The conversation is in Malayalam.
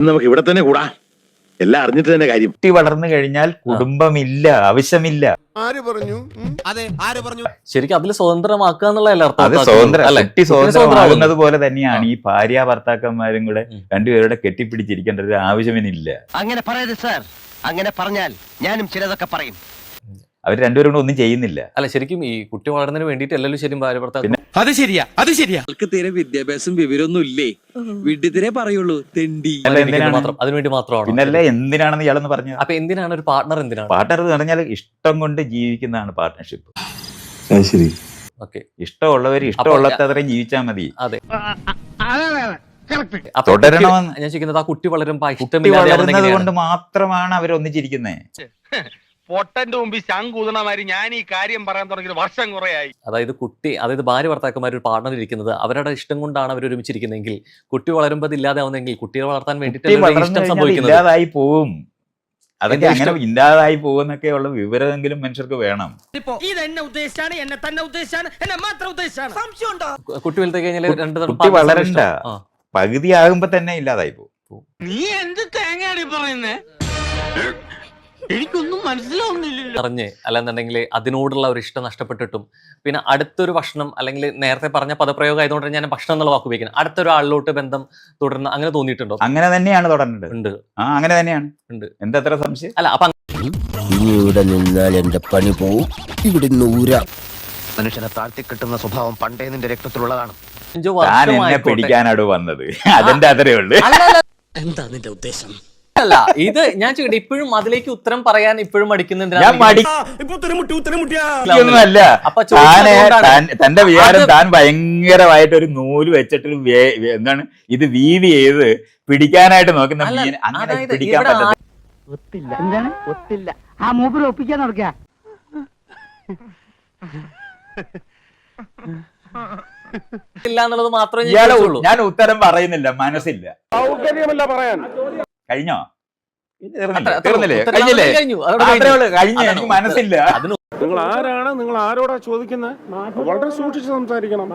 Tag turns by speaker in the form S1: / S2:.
S1: നമുക്ക് ഇവിടെ തന്നെ കൂടാ, എല്ലാം അറിഞ്ഞിട്ട് തന്നെ കാര്യം.
S2: കുട്ടി വളർന്നു കഴിഞ്ഞാൽ കുടുംബമില്ല, ആവശ്യമില്ല.
S3: ആര് പറഞ്ഞു?
S4: അതെ, ആര് പറഞ്ഞു?
S5: ശരിക്കും അതിൽ സ്വതന്ത്രമാക്കുക എന്നുള്ളതല്ല അർത്ഥം.
S2: അത് കുട്ടി സ്വതന്ത്രമാകുന്നത് പോലെ തന്നെയാണ് ഈ ഭാര്യ ഭർത്താക്കന്മാരും കൂടെ രണ്ടുപേരുടെ കെട്ടിപ്പിടിച്ചിരിക്കേണ്ട ഒരു ആവശ്യമില്ല.
S4: അങ്ങനെ പറയരുത് സാർ, അങ്ങനെ പറഞ്ഞാൽ ഞാനും ചിലതൊക്കെ പറയും.
S2: അവർ രണ്ടുപേരും കൂടെ ഒന്നും ചെയ്യുന്നില്ല.
S5: അല്ല, ശരിക്കും ഈ കുട്ടി വളർന്നതിന് വേണ്ടിയിട്ട് അല്ലല്ലോ ശരിക്കും ഭാര്യ ഭർത്താവ്.
S6: അത് ശരിയാ, അത് ശരിയാ.
S7: ആൾക്ക് തീരെ വിദ്യാഭ്യാസം വിവരമൊന്നും ഇല്ലേ, വീട്ടിൽ പറയുള്ളൂ തെണ്ടി.
S5: അതിനുവേണ്ടി മാത്രമാണ്.
S2: പിന്നല്ലേ എന്തിനാണെന്ന് ഇയാളെന്ന് പറഞ്ഞത്.
S5: അപ്പൊ എന്തിനാണ് ഒരു പാർട്ണർ? എന്തിനാണ്
S2: പാർട്ണർ എന്ന് പറഞ്ഞാൽ ഇഷ്ടം കൊണ്ട് ജീവിക്കുന്നതാണ് പാർട്ട്ണർഷിപ്പ്.
S5: ഓക്കെ,
S2: ഇഷ്ടമുള്ളവർ ഇഷ്ടമുള്ളത്രയും ജീവിച്ചാൽ മതി.
S5: അതെ.
S2: തുടരണമെന്ന്
S5: ഞാൻ ചോദിക്കുന്നത്, ആ കുട്ടി വളരുമ്പോ
S2: കുട്ടി വളരുന്നത് കൊണ്ട് മാത്രമാണ് അവർ ഒന്നിച്ചിരിക്കുന്നത്.
S6: പൊട്ടന്റെ മുമ്പിൽ ശങ്കൂതണമാര് ഞാൻ ഈ കാര്യം പറയാൻ തുടങ്ങിയത് വർഷം കുറയായി.
S5: അതായത് ഭാര്യ ഭർത്താക്കന്മാർ ഒരു പാർട്ണർ ഇരിക്കുന്നത് അവരുടെ ഇഷ്ടം കൊണ്ടാണ് അവർ ഒരുമിച്ചിരിക്കുന്നതെങ്കിൽ, കുട്ടി വളരുമ്പോൾ അത് ഇല്ലാതാവുന്നെങ്കിൽ കുട്ടിയെ വളർത്താൻ വേണ്ടിയിട്ട് ഇഷ്ടം സംഭവിക്കുന്നത്
S2: ഇല്ലാതായി പോവും. അതൊക്കെ അങ്ങനെ ഇല്ലാതായി പോകുന്നൊക്കെ ഉള്ള വിവരമെങ്കിലും മനുഷ്യർക്ക് വേണം.
S5: കുട്ടി വലുതായി കഴിഞ്ഞാൽ
S2: കുട്ടി വളരണ്ട, പകുതിയാകുമ്പോ തന്നെ ഇല്ലാതായി പോകും.
S6: നീ എന്ത് തേങ്ങയാണ് പറയുന്നേ? എനിക്കൊന്നും മനസ്സിലാവുന്നില്ല.
S5: അറിഞ്ഞ് അല്ലെന്നുണ്ടെങ്കിൽ അതിനോടുള്ള ഒരു ഇഷ്ടം നഷ്ടപ്പെട്ടിട്ടും പിന്നെ അടുത്തൊരു ഭക്ഷണം, അല്ലെങ്കിൽ നേരത്തെ പറഞ്ഞ പദപ്രയോഗം ആയതുകൊണ്ട് ഞാൻ ഭക്ഷണം എന്നുള്ള വാക്ക് ഉപയോഗിക്കുന്നത്, അടുത്തൊരാളിലോട്ട് ബന്ധം തുടർന്ന് അങ്ങനെ തോന്നിയിട്ടുണ്ടോ?
S2: അങ്ങനെ തന്നെയാണ് തുടരേണ്ടത്.
S5: ഉണ്ട്.
S2: അങ്ങനെ തന്നെയാണ്.
S5: ഉണ്ട്.
S2: എന്തത്ര സംശയം?
S5: അല്ല, അപ്പൊ
S4: ഇനി ഇവിടെ നിന്നാൽ എന്റെ പണി പോവും. ഇവിടെ മനുഷ്യനെ താഴ്ത്തി കിട്ടുന്ന സ്വഭാവം പണ്ടേ നിന്റെ രക്തത്തിലുള്ളതാണ്.
S2: ഞാൻ എന്നെ പിടിക്കാനാണ് വന്നത്, അതെന്റെ അത്രേ ഉള്ളു.
S4: എന്താ നിന്റെ ഉദ്ദേശം?
S5: അല്ല, ഇത് ഞാൻ ചോദിക്കട്ടെ, ഇപ്പോഴും അതിലേക്ക് ഉത്തരം പറയാൻ ഇപ്പോഴും മടിക്കുന്നുണ്ട്.
S2: തന്റെ വിചാരം താൻ ഭയങ്കരമായിട്ട് ഒരു നൂല് വെച്ചിട്ട് എന്താണ് ഇത് വീതി ചെയ്ത് പിടിക്കാനായിട്ട് നോക്കുന്ന മീൻ അങ്ങനെ പിടിക്കാൻ
S8: ഒത്തില്ല. എന്താണ് ഒത്തില്ല? ആ മൂപ്പര് ഒപ്പിക്കാൻ നടക്കുക.
S5: ഇല്ല എന്നുള്ളത് മാത്രമേ
S2: ഞാൻ ഉത്തരം പറയുന്നില്ല, മനസ്സില്ല. കഴിഞ്ഞോ? തീർന്നില്ലേ? കഴിഞ്ഞില്ലേ? കഴിഞ്ഞു, എനിക്ക് മനസ്സില്ല.
S3: നിങ്ങൾ ആരാണ്? നിങ്ങൾ ആരോടാ ചോദിക്കുന്നത്? വളരെ സൂക്ഷിച്ച് സംസാരിക്കണം.